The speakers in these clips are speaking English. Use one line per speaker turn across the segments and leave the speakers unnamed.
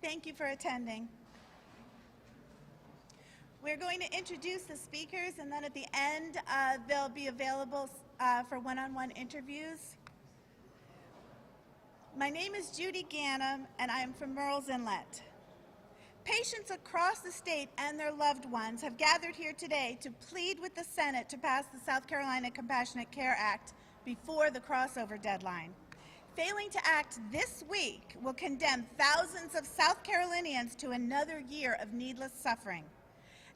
Thank you for attending. We're going to introduce the speakers, and then at the end, they'll be available for one-on-one interviews. My name is Judy Gannam, and I am from Murrells Inlet. Patients across the state and their loved ones have gathered here today to plead with the Senate to pass the South Carolina Compassionate Care Act before the crossover deadline. Failing to act this week will condemn thousands of South Carolinians to another year of needless suffering.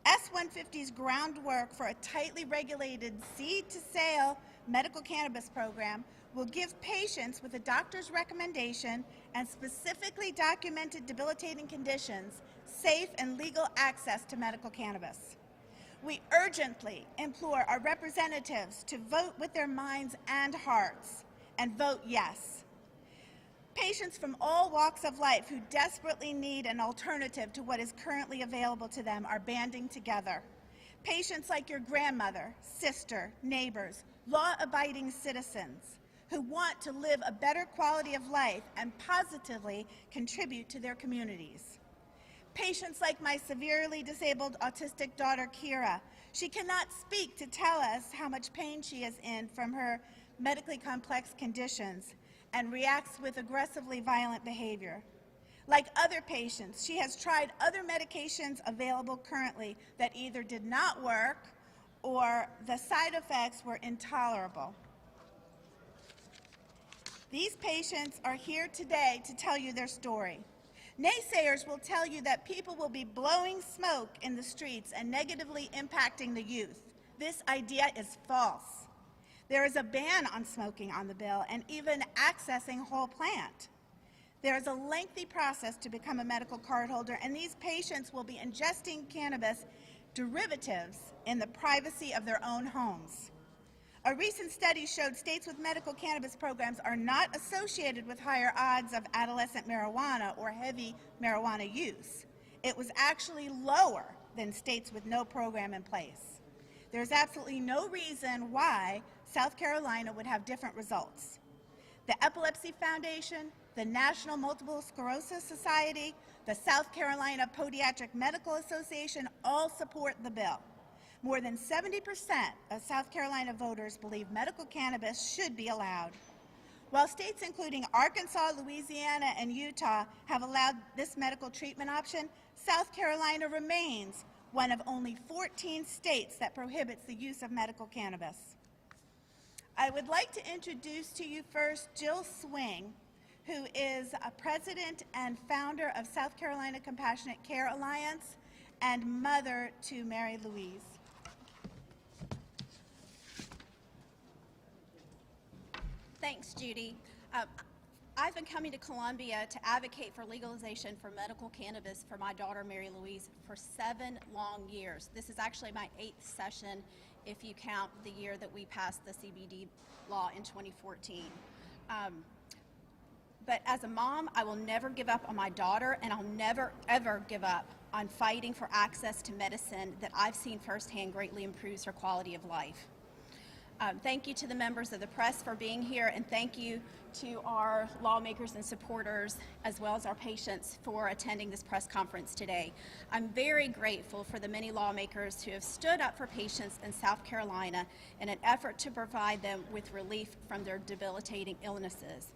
S-150's groundwork for a tightly regulated seed-to-sale medical cannabis program will give patients with a doctor's recommendation and specifically documented debilitating conditions safe and legal access to medical cannabis. We urgently implore our representatives to vote with their minds and hearts and vote yes. Patients from all walks of life who desperately need an alternative to what is currently available to them are banding together. Patients like your grandmother, sister, neighbors, law-abiding citizens who want to live a better quality of life and positively contribute to their communities. Patients like my severely disabled autistic daughter, Kira. She cannot speak to tell us how much pain she is in from her medically complex conditions and reacts with aggressively violent behavior. Like other patients, she has tried other medications available currently that either did not work or the side effects were intolerable. These patients are here today to tell you their story. Naysayers will tell you that people will be blowing smoke in the streets and negatively impacting the youth. This idea is false. There is a ban on smoking on the bill and even accessing whole plant. There is a lengthy process to become a medical card holder, and these patients will be ingesting cannabis derivatives in the privacy of their own homes. A recent study showed states with medical cannabis programs are not associated with higher odds of adolescent marijuana or heavy marijuana use. It was actually lower than states with no program in place. There's absolutely no reason why South Carolina would have different results. The Epilepsy Foundation, the National Multiple Sclerosis Society, the South Carolina Podiatric Medical Association all support the bill. More than 70% of South Carolina voters believe medical cannabis should be allowed. While states including Arkansas, Louisiana, and Utah have allowed this medical treatment option, South Carolina remains one of only 14 states that prohibits the use of medical cannabis. I would like to introduce to you first Jill Swing, who is a president and founder of South Carolina Compassionate Care Alliance and mother to Mary Louise.
Thanks, Judy. I've been coming to Columbia to advocate for legalization for medical cannabis for my daughter, Mary Louise, for 7 long years. This is actually my 8th session if you count the year that we passed the CBD law in 2014. But as a mom, I will never give up on my daughter, and I'll never, ever give up on fighting for access to medicine that I've seen firsthand greatly improves her quality of life. Thank you to the members of the press for being here, and thank you to our lawmakers and supporters, as well as our patients, for attending this press conference today. I'm very grateful for the many lawmakers who have stood up for patients in South Carolina in an effort to provide them with relief from their debilitating illnesses,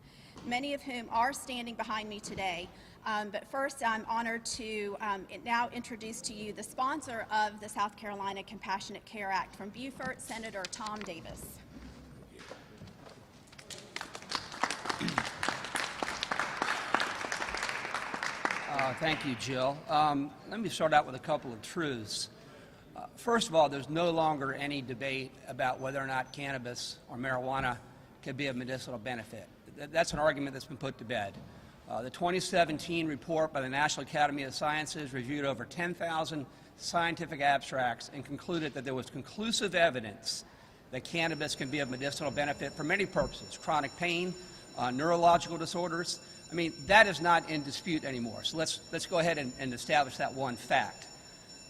many of whom are standing behind me today. But first, I'm honored to now introduce to you the sponsor of the South Carolina Compassionate Care Act from Beaufort, Senator Tom Davis.
Thank you, Jill. Let me start out with a couple of truths. First of all, there's no longer any debate about whether or not cannabis or marijuana can be of medicinal benefit. That's an argument that's been put to bed. The 2017 report by the National Academy of Sciences reviewed over 10,000 scientific abstracts and concluded that there was conclusive evidence that cannabis can be of medicinal benefit for many purposes: chronic pain, neurological disorders. I mean, that is not in dispute anymore. So let's go ahead and establish that one fact.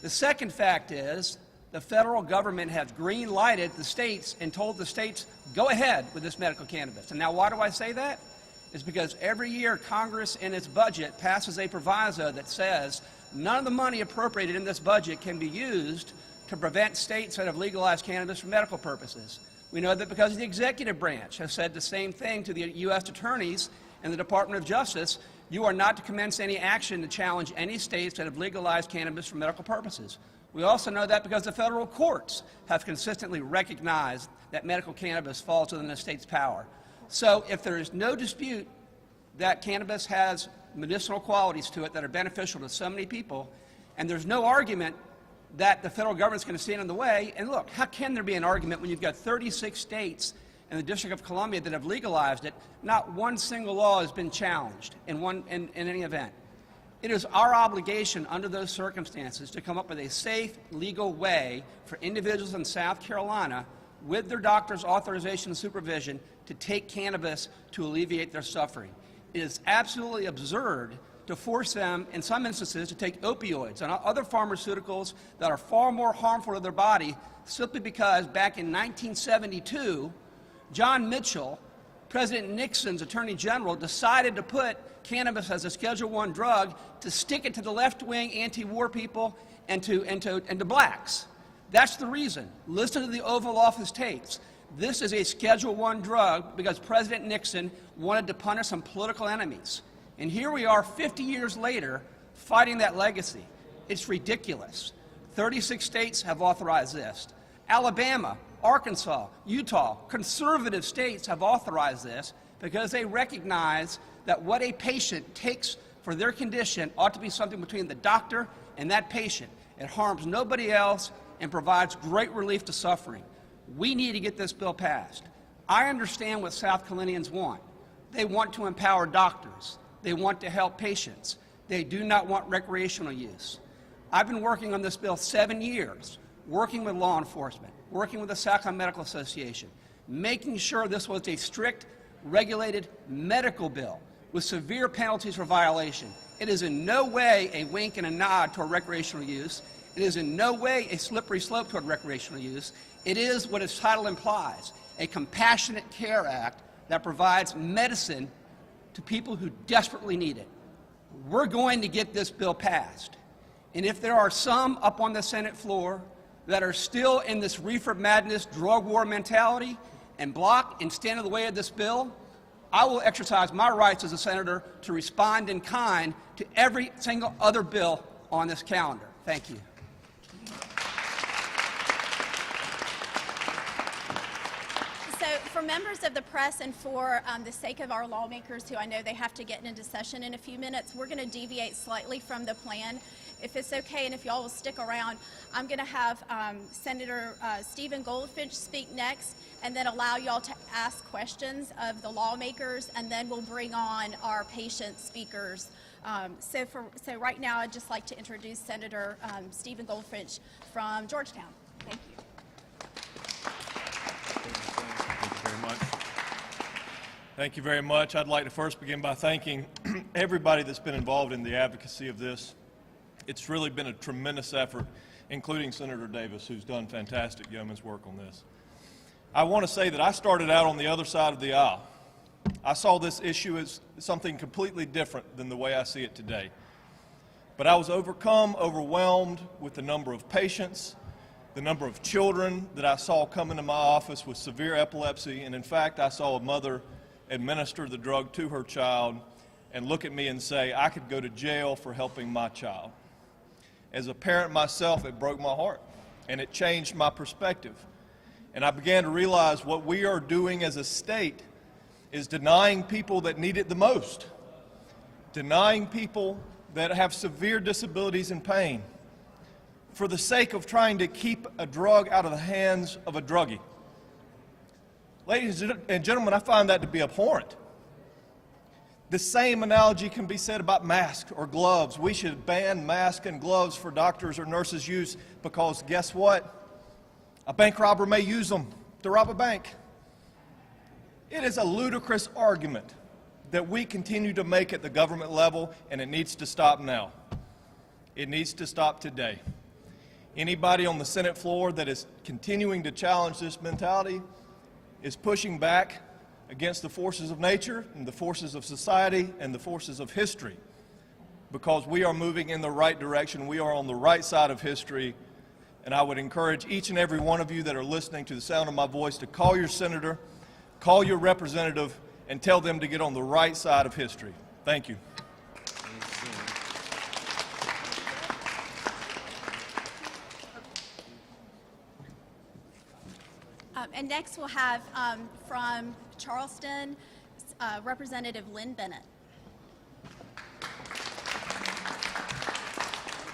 The second fact is the federal government has green-lighted the states and told the states, go ahead with this medical cannabis. And now why do I say that? is because every year Congress in its budget passes a proviso that says none of the money appropriated in this budget can be used to prevent states that have legalized cannabis for medical purposes. We know that because the executive branch has said the same thing to the U.S. attorneys and the Department of Justice. You are not to commence any action to challenge any states that have legalized cannabis for medical purposes. We also know that because the federal courts have consistently recognized that medical cannabis falls within the state's power. So if there is no dispute that cannabis has medicinal qualities to it that are beneficial to so many people, and there's no argument that the federal government's going to stand in the way, and look, how can there be an argument when you've got 36 states in the District of Columbia that have legalized it? Not one single law has been challenged in any event. It is our obligation under those circumstances to come up with a safe, legal way for individuals in South Carolina with their doctor's authorization and supervision to take cannabis to alleviate their suffering. It is absolutely absurd to force them, in some instances, to take opioids and other pharmaceuticals that are far more harmful to their body simply because back in 1972, John Mitchell, President Nixon's Attorney General, decided to put cannabis as a Schedule I drug to stick it to the left-wing anti-war people and to blacks. That's the reason. Listen to the Oval Office tapes. This is a Schedule I drug because President Nixon wanted to punish some political enemies. And here we are 50 years later fighting that legacy. It's ridiculous. 36 states have authorized this. Alabama, Arkansas, Utah, conservative states have authorized this because they recognize that what a patient takes for their condition ought to be something between the doctor and that patient. It harms nobody else and provides great relief to suffering. We need to get this bill passed. I understand what South Carolinians want. They want to empower doctors. They want to help patients. They do not want recreational use. I've been working on this bill 7 years, working with law enforcement, working with the South Carolina Medical Association, making sure this was a strict, regulated medical bill with severe penalties for violation. It is in no way a wink and a nod toward recreational use. It is in no way a slippery slope toward recreational use. It is what its title implies, a compassionate care act that provides medicine to people who desperately need it. We're going to get this bill passed. And if there are some up on the Senate floor that are still in this reefer madness drug war mentality and block and stand in the way of this bill, I will exercise my rights as a senator to respond in kind to every single other bill on this calendar. Thank you.
So for members of the press and for the sake of our lawmakers who I know they have to get into session in a few minutes, we're going to deviate slightly from the plan. If it's okay and if y'all will stick around, I'm going to have Senator Stephen Goldfinch speak next and then allow y'all to ask questions of the lawmakers, and then we'll bring on our patient speakers. So right now I'd just like to introduce Senator Stephen Goldfinch from Georgetown. Thank you.
Thank you very much. I'd like to first begin by thanking everybody that's been involved in the advocacy of this. It's really been a tremendous effort, including Senator Davis, who's done fantastic yeoman's work on this. I want to say that I started out on the other side of the aisle. I saw this issue as something completely different than the way I see it today. But I was overwhelmed with the number of patients, the number of children that I saw come into my office with severe epilepsy, and in fact, I saw a mother administer the drug to her child and look at me and say, I could go to jail for helping my child. As a parent myself, it broke my heart, and it changed my perspective. And I began to realize what we are doing as a state is denying people that need it the most, denying people that have severe disabilities and pain, for the sake of trying to keep a drug out of the hands of a druggie. Ladies and gentlemen, I find that to be abhorrent. The same analogy can be said about masks or gloves. We should ban masks and gloves for doctors or nurses' use because guess what? A bank robber may use them to rob a bank. It is a ludicrous argument that we continue to make at the government level, and it needs to stop now. It needs to stop today. Anybody on the Senate floor that is continuing to challenge this mentality is pushing back against the forces of nature and the forces of society and the forces of history, because we are moving in the right direction. We are on the right side of history, and I would encourage each and every one of you that are listening to the sound of my voice to call your senator, call your representative, and tell them to get on the right side of history. Thank you.
And next we'll have from Charleston, Representative Lynn Bennett.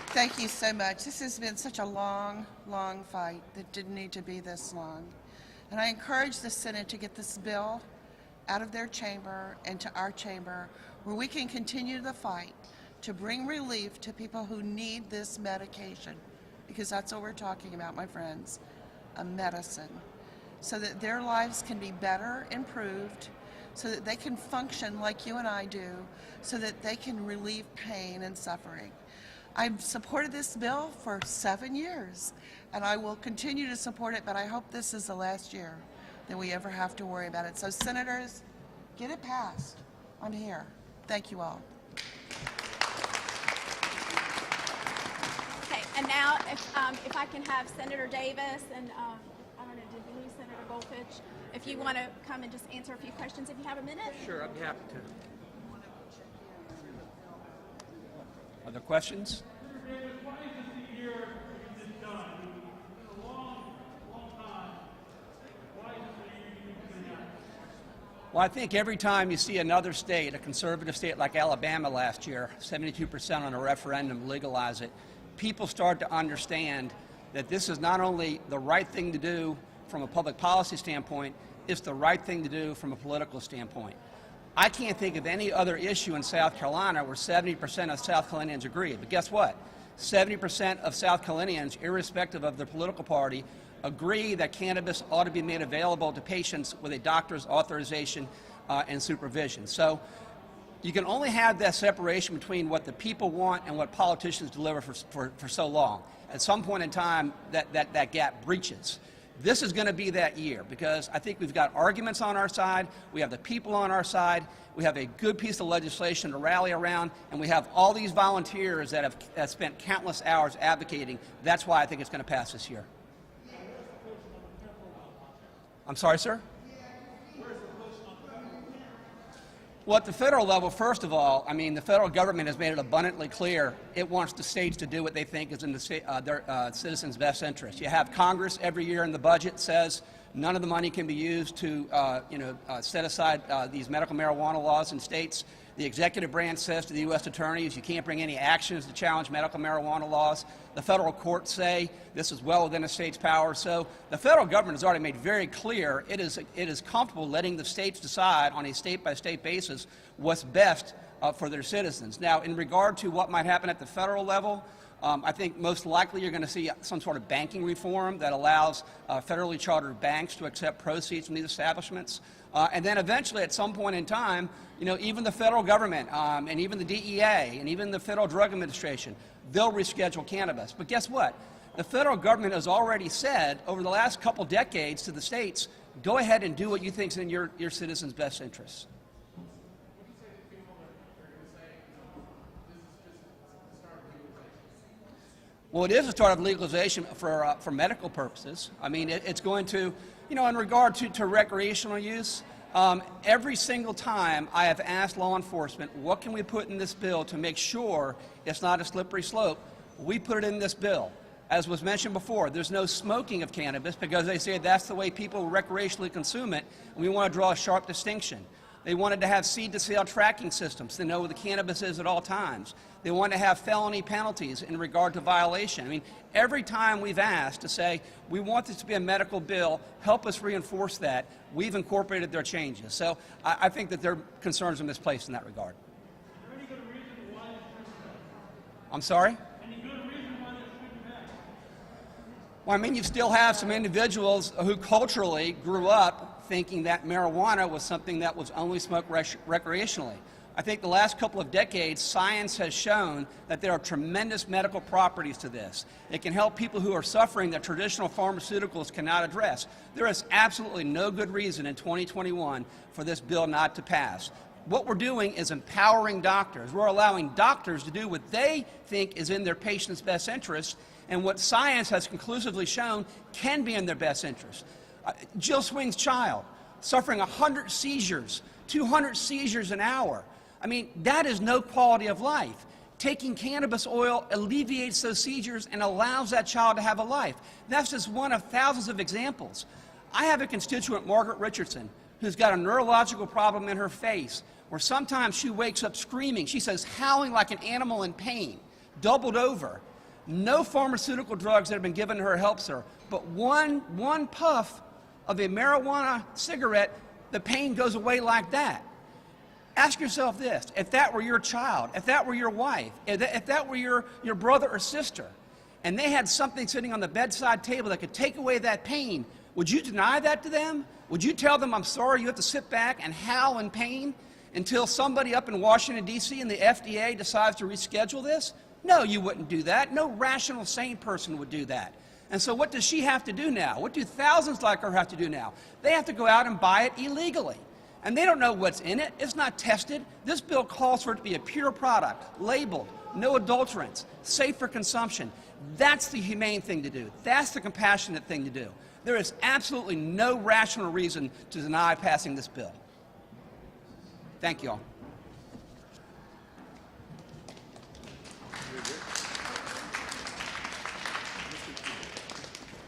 Thank you so much. This has been such a long, long fight that didn't need to be this long. And I encourage the Senate to get this bill out of their chamber and to our chamber, where we can continue the fight to bring relief to people who need this medication, because that's what we're talking about, my friends, a medicine, so that their lives can be better, improved, so that they can function like you and I do, so that they can relieve pain and suffering. I've supported this bill for 7 years, and I will continue to support it, but I hope this is the last year that we ever have to worry about it. So senators, get it passed. I'm here. Thank you all.
Okay, and now if I can have Senator Davis and I don't know, did we lose Senator Goldfinch? If you want to come and just answer a few questions, if you have a minute.
Sure, I'd be happy to. Other questions? Well, I think every time you see another state, a conservative state like Alabama last year, 72% on a referendum legalize it, people start to understand that this is not only the right thing to do from a public policy standpoint, it's the right thing to do from a political standpoint. I can't think of any other issue in South Carolina where 70% of South Carolinians agree. But guess what? 70% of South Carolinians, irrespective of their political party, agree that cannabis ought to be made available to patients with a doctor's authorization and supervision. So you can only have that separation between what the people want and what politicians deliver for so long. At some point in time, that gap breaches. This is going to be that year, because I think we've got arguments on our side, we have the people on our side, we have a good piece of legislation to rally around, and we have all these volunteers that have spent countless hours advocating. That's why I think it's going to pass this year. I'm sorry, sir? Well, at the federal level, first of all, I mean, the federal government has made it abundantly clear it wants the states to do what they think is in their citizens' best interest. You have Congress every year in the budget says none of the money can be used to set aside these medical marijuana laws in states. The executive branch says to the U.S. attorneys you can't bring any actions to challenge medical marijuana laws. The federal courts say this is well within a state's power. So the federal government has already made very clear it is comfortable letting the states decide on a state-by-state basis what's best for their citizens. Now, in regard to what might happen at the federal level, I think most likely you're going to see some sort of banking reform that allows federally chartered banks to accept proceeds from these establishments. And then eventually, at some point in time, even the federal government and even the DEA and even the Federal Drug Administration, they'll reschedule cannabis. But guess what? The federal government has already said over the last couple decades to the states, go ahead and do what you think is in your citizens' best interests. Well, it is a start of legalization for medical purposes. I mean, it's going to, in regard to recreational use, every single time I have asked law enforcement, what can we put in this bill to make sure it's not a slippery slope, we put it in this bill. As was mentioned before, there's no smoking of cannabis because they say that's the way people recreationally consume it, and we want to draw a sharp distinction. They wanted to have seed-to-sale tracking systems to know where the cannabis is at all times. They want to have felony penalties in regard to violation. I mean, every time we've asked to say, we want this to be a medical bill, help us reinforce that, we've incorporated their changes. So I think that their concerns are misplaced in that regard.
Is there any good reason why this shouldn't happen?
I'm sorry?
Any good reason why this shouldn't happen?
Well, I mean, you still have some individuals who culturally grew up thinking that marijuana was something that was only smoked recreationally. I think the last couple of decades, science has shown that there are tremendous medical properties to this. It can help people who are suffering that traditional pharmaceuticals cannot address. There is absolutely no good reason in 2021 for this bill not to pass. What we're doing is empowering doctors. We're allowing doctors to do what they think is in their patient's best interest and what science has conclusively shown can be in their best interest. Jill Swing's child, suffering 100 seizures, 200 seizures an hour. I mean, that is no quality of life. Taking cannabis oil alleviates those seizures and allows that child to have a life. That's just one of thousands of examples. I have a constituent, Margaret Richardson, who's got a neurological problem in her face, where sometimes she wakes up screaming. She says, howling like an animal in pain, doubled over. No pharmaceutical drugs that have been given to her helps her, but one puff of a marijuana cigarette, the pain goes away like that. Ask yourself this: if that were your child, if that were your wife, if that were your brother or sister, and they had something sitting on the bedside table that could take away that pain, would you deny that to them? Would you tell them, I'm sorry, you have to sit back and howl in pain until somebody up in Washington, D.C. and the FDA decides to reschedule this? No, you wouldn't do that. No rational, sane person would do that. And so what does she have to do now? What do thousands like her have to do now? They have to go out and buy it illegally. And they don't know what's in it. It's not tested. This bill calls for it to be a pure product, labeled, no adulterants, safe for consumption. That's the humane thing to do. That's the compassionate thing to do. There is absolutely no rational reason to deny passing this bill. Thank you all.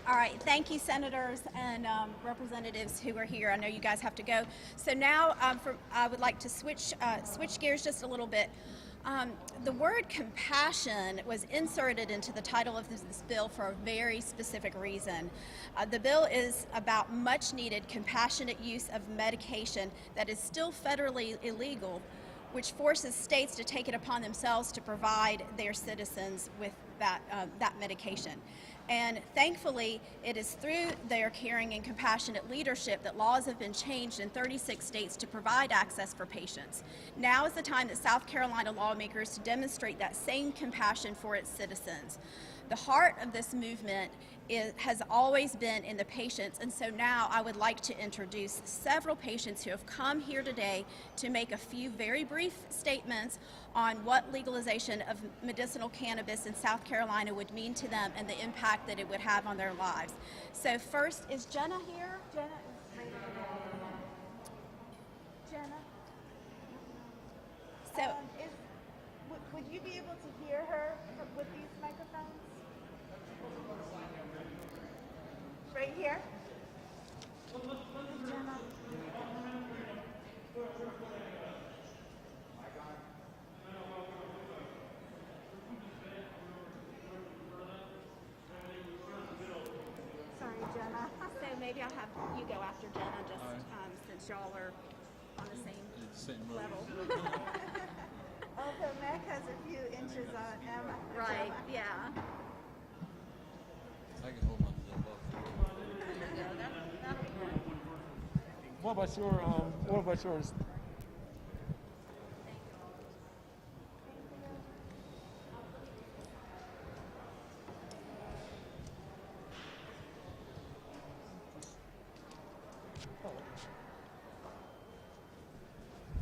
All right, thank you, senators and representatives who are here. I know you guys have to go. So now I would like to switch gears just a little bit. The word compassion was inserted into the title of this bill for a very specific reason. The bill is about much needed compassionate use of medication that is still federally illegal, which forces states to take it upon themselves to provide their citizens with that medication. And thankfully, it is through their caring and compassionate leadership that laws have been changed in 36 states to provide access for patients. Now is the time that South Carolina lawmakers to demonstrate that same compassion for its citizens. The heart of this movement has always been in the patients, and so now I would like to introduce several patients who have come here today to make a few very brief statements on what legalization of medicinal cannabis in South Carolina would mean to them and the impact that it would have on their lives. So first, is Jenna here? Jenna is right over there. Jenna? So,
Would you be able to hear her with these microphones? Right here? Jenna. Sorry, Jenna.
so maybe I'll have you go after Jenna, just since y'all are on the same level.
Although Mac has a few inches on Emma.
Right, yeah.
I can hold on to that book.
What about yours?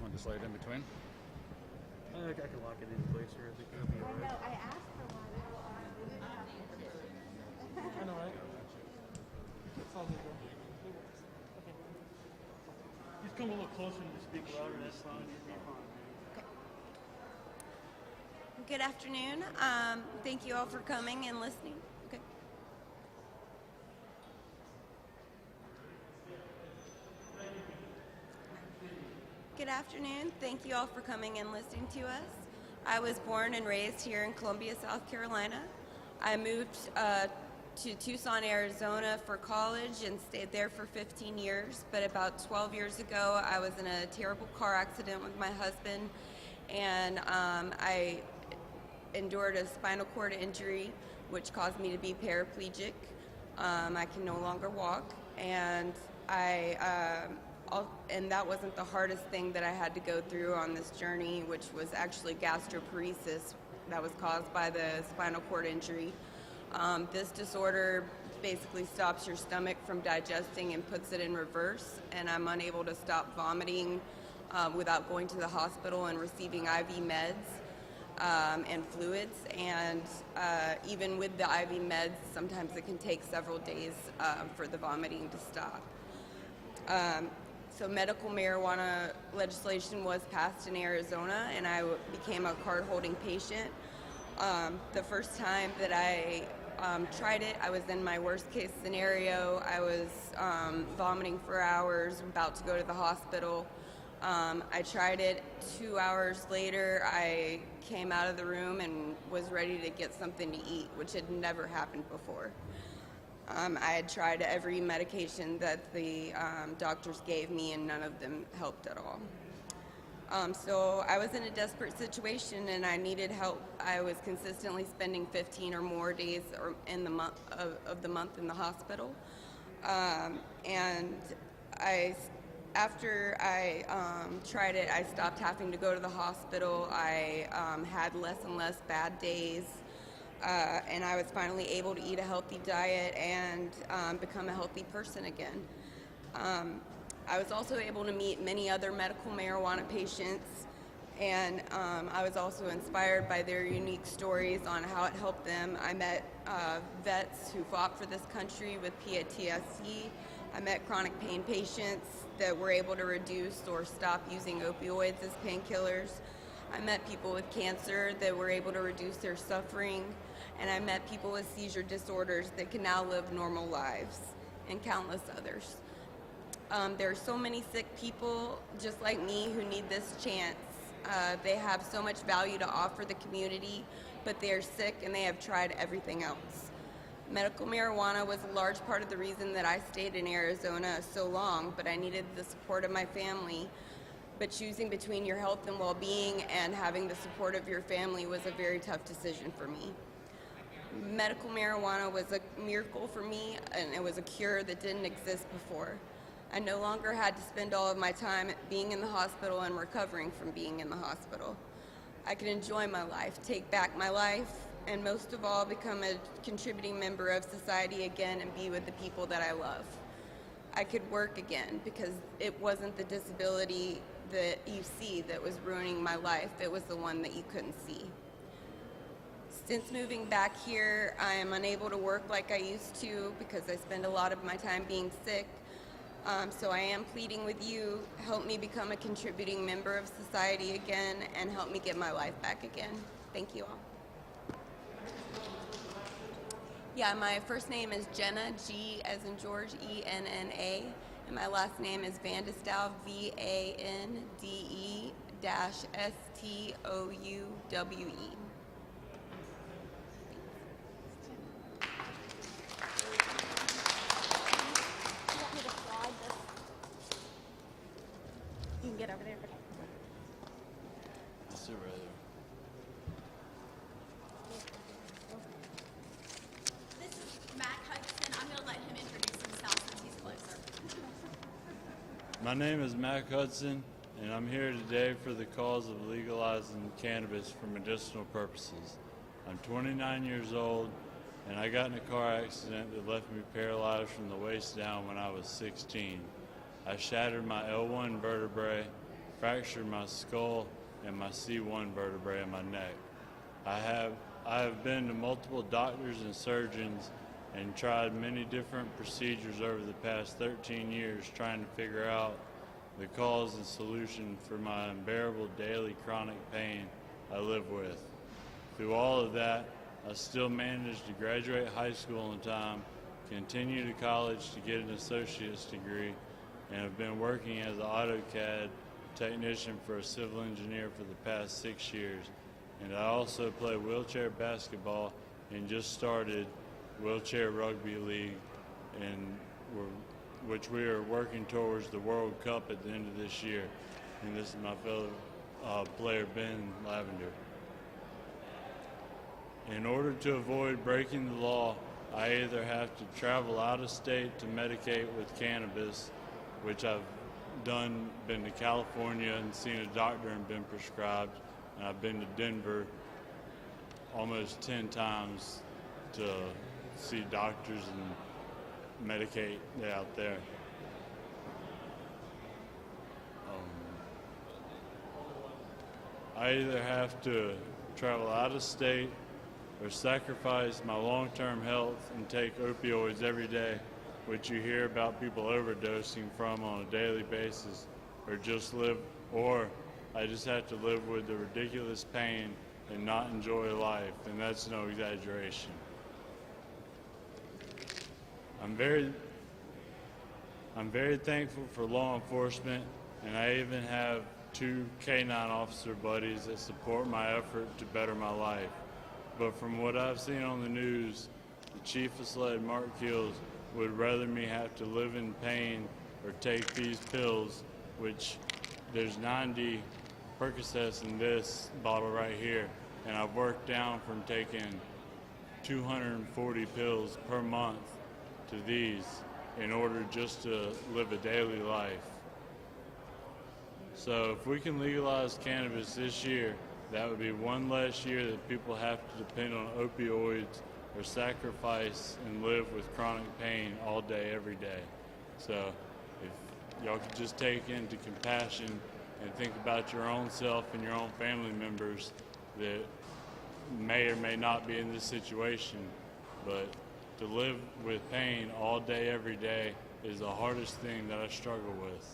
Want to slide in between?
I can lock it in place here. I think it'll be all right.
No, I asked for one. We didn't have it.
I know, right? It's all good, though. It works. Okay. Just come a little closer and speak louder. That's fine. You'll be fine.
Good afternoon. Thank you all for coming and listening. Okay. Good afternoon. Thank you all for coming and listening to us. I was born and raised here in Columbia, South Carolina. I moved to Tucson, Arizona for college and stayed there for 15 years. But about 12 years ago, I was in a terrible car accident with my husband, and I endured a spinal cord injury, which caused me to be paraplegic. I can no longer walk, and I and that wasn't the hardest thing that I had to go through on this journey, which was actually gastroparesis that was caused by the spinal cord injury. This disorder basically stops your stomach from digesting and puts it in reverse, and I'm unable to stop vomiting without going to the hospital and receiving IV meds and fluids. And even with the IV meds, sometimes it can take several days for the vomiting to stop. So medical marijuana legislation was passed in Arizona, and I became a card-holding patient. The first time that I tried it, I was in my worst-case scenario. I was vomiting for hours, about to go to the hospital. I tried it. 2 hours later, I came out of the room and was ready to get something to eat, which had never happened before. I had tried every medication that the doctors gave me, and none of them helped at all. So I was in a desperate situation, and I needed help. I was consistently spending 15 or more days in the month of the month in the hospital, and after I tried it, I stopped having to go to the hospital. I had less and less bad days. And I was finally able to eat a healthy diet and become a healthy person again. I was also able to meet many other medical marijuana patients, and I was also inspired by their unique stories on how it helped them. I met vets who fought for this country with PTSD. I met chronic pain patients that were able to reduce or stop using opioids as painkillers. I met people with cancer that were able to reduce their suffering, and I met people with seizure disorders that can now live normal lives, and countless others. There are so many sick people just like me who need this chance. They have so much value to offer the community, but they are sick and they have tried everything else. Medical marijuana was a large part of the reason that I stayed in Arizona so long, but I needed the support of my family. But choosing between your health and well-being and having the support of your family was a very tough decision for me. Medical marijuana was a miracle for me, and it was a cure that didn't exist before. I no longer had to spend all of my time being in the hospital and recovering from being in the hospital. I could enjoy my life, take back my life, and most of all, become a contributing member of society again and be with the people that I love. I could work again because it wasn't the disability that you see that was ruining my life. It was the one that you couldn't see. Since moving back here, I am unable to work like I used to because I spend a lot of my time being sick. So I am pleading with you, help me become a contributing member of society again and help me get my life back again. Thank you all. Yeah, my first name is Jenna, G as in George, E-N-N-A, and my last name is Vandestowe, V-A-N-D-E-S-T-O-U-W-E.
You can get over there.
Just sit right there.
This is Matt Hudson. I'm going to let him introduce himself since he's closer.
My name is Mac Hudson, and I'm here today for the cause of legalizing cannabis for medicinal purposes. I'm 29 years old, and I got in a car accident that left me paralyzed from the waist down when I was 16. I shattered my L1 vertebrae, fractured my skull, and my C1 vertebrae in my neck. I have been to multiple doctors and surgeons and tried many different procedures over the past 13 years trying to figure out the cause and solution for my unbearable daily chronic pain I live with. Through all of that, I still managed to graduate high school in time, continue to college to get an associate's degree, and have been working as an AutoCAD technician for a civil engineer for the past 6 years. And I also play wheelchair basketball and just started wheelchair rugby league, which we are working towards the World Cup at the end of this year. And this is my fellow player, Ben Lavender. In order to avoid breaking the law, I either have to travel out of state to medicate with cannabis, which I've been to California and seen a doctor and been prescribed, and I've been to Denver almost 10 times to see doctors and medicate out there. I either have to travel out of state or sacrifice my long-term health and take opioids every day, which you hear about people overdosing from on a daily basis, or I just have to live with the ridiculous pain and not enjoy life, and that's no exaggeration. I'm very thankful for law enforcement, and I even have 2 K-9 officer buddies that support my effort to better my life. But from what I've seen on the news, the Chief of SLED, Mark Keels, would rather me have to live in pain or take these pills, which there's 90 Percocets in this bottle right here, and I've worked down from taking 240 pills per month to these in order just to live a daily life. So if we can legalize cannabis this year, that would be one less year that people have to depend on opioids or sacrifice and live with chronic pain all day, every day. So if y'all could just take into compassion and think about your own self and your own family members that may or may not be in this situation, but to live with pain all day, every day is the hardest thing that I struggle with.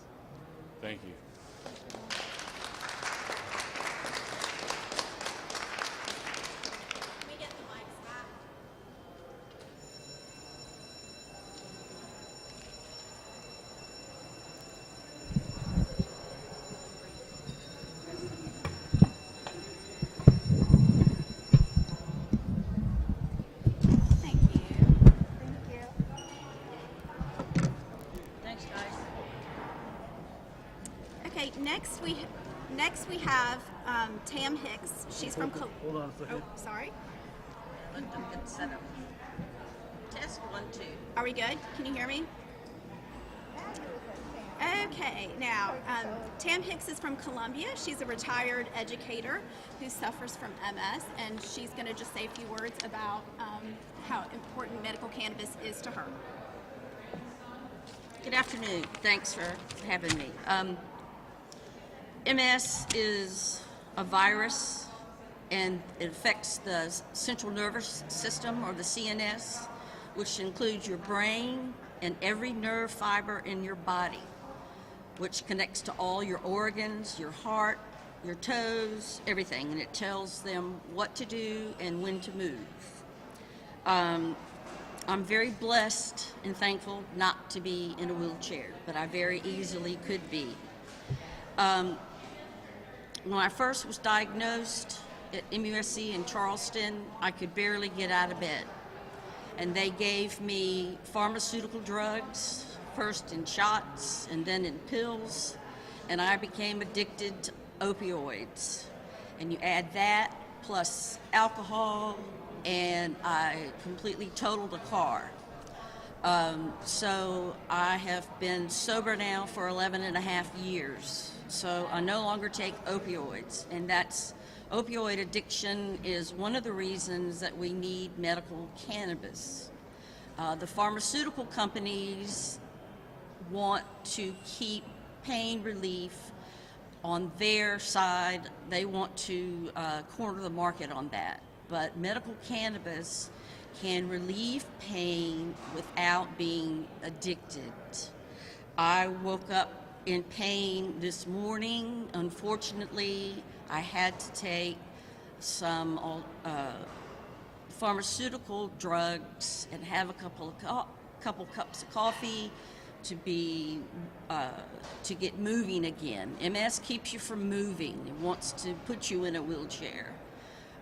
Thank you.
Can we get the mics back? Thank you.
Thanks, guys.
Okay, next we have Tam Hicks. She's from.
Hold on a second.
Oh, sorry.
Let them get set up. Test 1, 2.
Are we good? Can you hear me? Okay, now, Tam Hicks is from Columbia. She's a retired educator who suffers from MS, and she's going to just say a few words about how important medical cannabis is to her.
Good afternoon. Thanks for having me. MS is a virus, and it affects the central nervous system, or the CNS, which includes your brain and every nerve fiber in your body, which connects to all your organs, your heart, your toes, everything, and it tells them what to do and when to move. I'm very blessed and thankful not to be in a wheelchair, but I very easily could be. When I first was diagnosed at MUSC in Charleston, I could barely get out of bed. And they gave me pharmaceutical drugs, first in shots and then in pills, and I became addicted to opioids. And you add that plus alcohol, and I completely totaled a car. So I have been sober now for 11 and a half years. So I no longer take opioids, and opioid addiction is one of the reasons that we need medical cannabis. The pharmaceutical companies want to keep pain relief on their side. They want to corner the market on that. But medical cannabis can relieve pain without being addicted. I woke up in pain this morning. Unfortunately, I had to take some pharmaceutical drugs and have a couple cups of coffee to get moving again. MS keeps you from moving. It wants to put you in a wheelchair.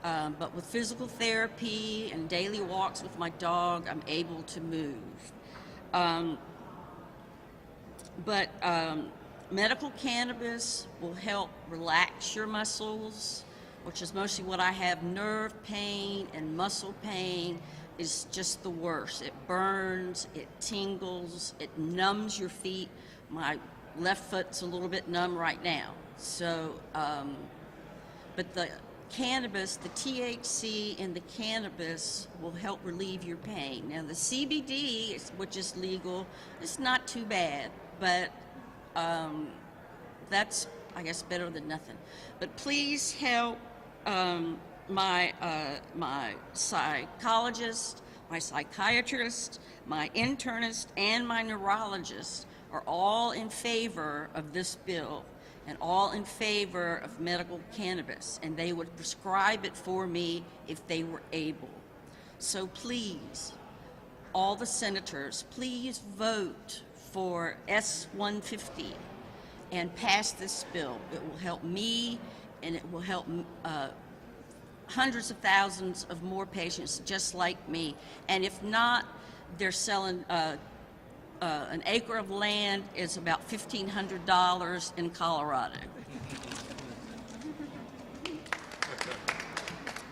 But with physical therapy and daily walks with my dog, I'm able to move. But medical cannabis will help relax your muscles, which is mostly what I have. Nerve pain and muscle pain is just the worst. It burns, it tingles, it numbs your feet. My left foot's a little bit numb right now. So, but the cannabis, the THC in the cannabis will help relieve your pain. Now the CBD, which is legal, it's not too bad, but that's, I guess, better than nothing. But please help my psychologist, my psychiatrist, my internist, and my neurologist are all in favor of this bill and all in favor of medical cannabis, and they would prescribe it for me if they were able. So please, all the senators, please vote for S-150 and pass this bill. It will help me, and it will help hundreds of thousands of more patients just like me. And if not, they're selling an acre of land is about $1,500 in Colorado.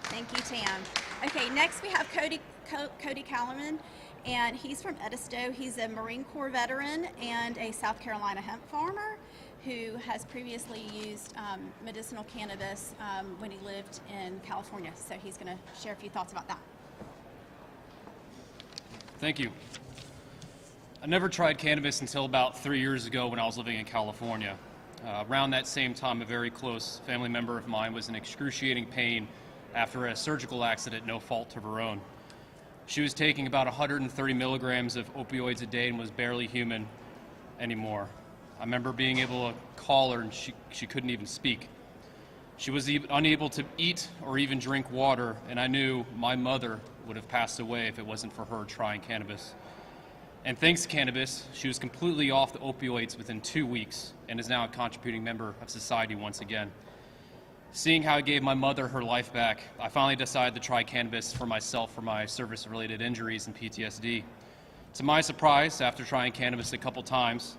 Thank you, Tam. Okay, next we have Cody Callerman, and he's from Edisto. He's a Marine Corps veteran and a South Carolina hemp farmer who has previously used medicinal cannabis when he lived in California. So he's going to share a few thoughts about that.
Thank you. I never tried cannabis until about 3 years ago when I was living in California. Around that same time, a very close family member of mine was in excruciating pain after a surgical accident, no fault of her own. She was taking about 130 milligrams of opioids a day and was barely human anymore. I remember being able to call her and she couldn't even speak. She was unable to eat or even drink water, and I knew my mother would have passed away if it wasn't for her trying cannabis. And thanks to cannabis, she was completely off the opioids within 2 weeks and is now a contributing member of society once again. Seeing how it gave my mother her life back, I finally decided to try cannabis for myself for my service-related injuries and PTSD. To my surprise, after trying cannabis a couple times,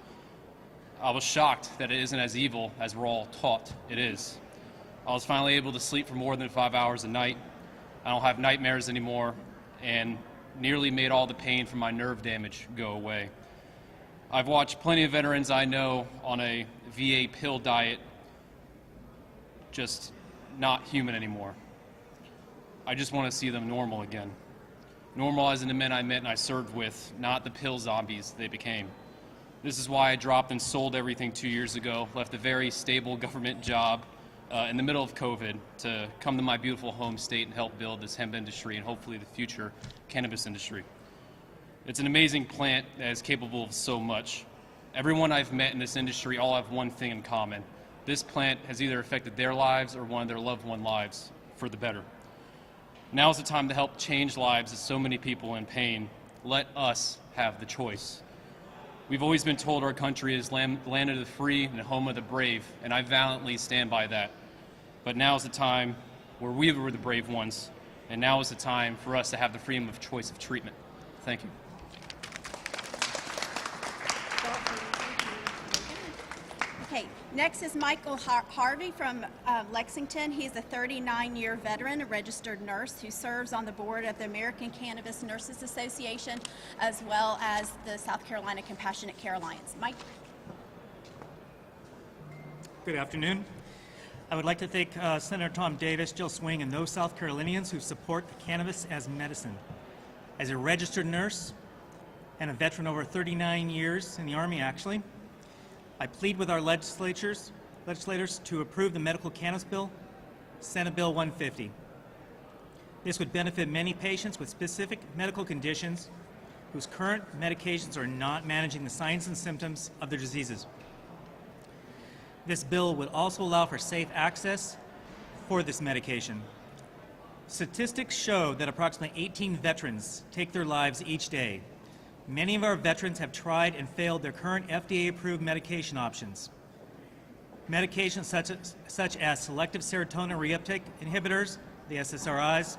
I was shocked that it isn't as evil as we're all taught it is. I was finally able to sleep for more than 5 hours a night. I don't have nightmares anymore, and nearly made all the pain from my nerve damage go away. I've watched plenty of veterans I know on a VA pill diet just not human anymore. I just want to see them normal again. Normal as in the men I met and I served with, not the pill zombies they became. This is why I dropped and sold everything 2 years ago, left a very stable government job in the middle of COVID to come to my beautiful home state and help build this hemp industry and hopefully the future cannabis industry. It's an amazing plant that is capable of so much. Everyone I've met in this industry all have one thing in common. This plant has either affected their lives or one of their loved one's lives for the better. Now is the time to help change lives of so many people in pain. Let us have the choice. We've always been told our country is land of the free and home of the brave, and I valiantly stand by that. But now is the time where we were the brave ones, and now is the time for us to have the freedom of choice of treatment. Thank you.
Okay, next is Michael Harvey from Lexington. He's a 39-year veteran, a registered nurse who serves on the board of the American Cannabis Nurses Association as well as the South Carolina Compassionate Care Alliance. Mike?
Good afternoon. I would like to thank Senator Tom Davis, Jill Swing, and those South Carolinians who support the cannabis as medicine. As a registered nurse and a veteran over 39 years in the Army, actually, I plead with our legislators to approve the medical cannabis bill, Senate Bill 150. This would benefit many patients with specific medical conditions whose current medications are not managing the signs and symptoms of their diseases. This bill would also allow for safe access for this medication. Statistics show that approximately 18 veterans take their lives each day. Many of our veterans have tried and failed their current FDA-approved medication options. Medications such as selective serotonin reuptake inhibitors, the SSRIs,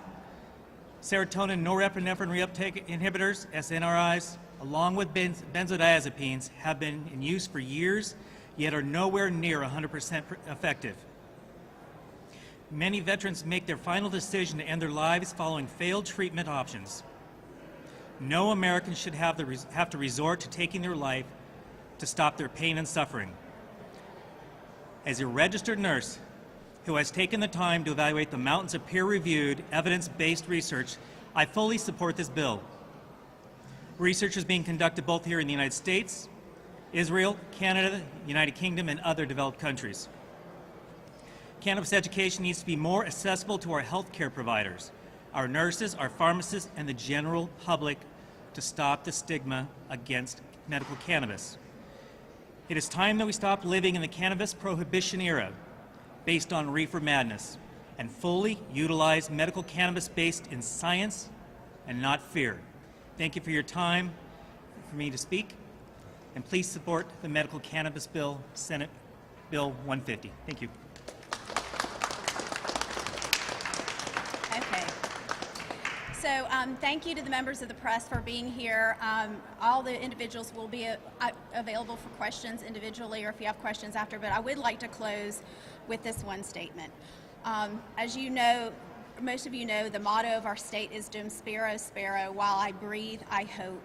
serotonin norepinephrine reuptake inhibitors, SNRIs, along with benzodiazepines have been in use for years, yet are nowhere near 100% effective. Many veterans make their final decision to end their lives following failed treatment options. No American should have to resort to taking their life to stop their pain and suffering. As a registered nurse who has taken the time to evaluate the mountains of peer-reviewed, evidence-based research, I fully support this bill. Research is being conducted both here in the United States, Israel, Canada, United Kingdom, and other developed countries. Cannabis education needs to be more accessible to our healthcare providers, our nurses, our pharmacists, and the general public to stop the stigma against medical cannabis. It is time that we stop living in the cannabis prohibition era based on reefer madness and fully utilize medical cannabis based in science and not fear. Thank you for your time for me to speak, and please support the medical cannabis bill, Senate Bill 150. Thank you.
Okay. So thank you to the members of the press for being here. All the individuals will be available for questions individually or if you have questions after, but I would like to close with this one statement. As you know, most of you know, the motto of our state is Dum Spiro Spero, while I breathe, I hope.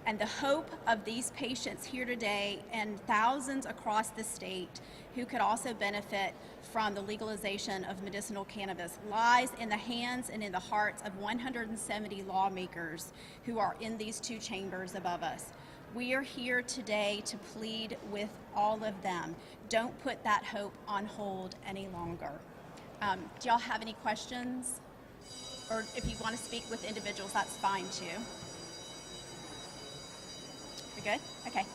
And the hope of these patients here today and thousands across the state who could also benefit from the legalization of medicinal cannabis lies in the hands and in the hearts of 170 lawmakers who are in these two chambers above us. We are here today to plead with all of them. Don't put that hope on hold any longer. Do y'all have any questions? Or if you want to speak with individuals, that's fine too. We good? Okay.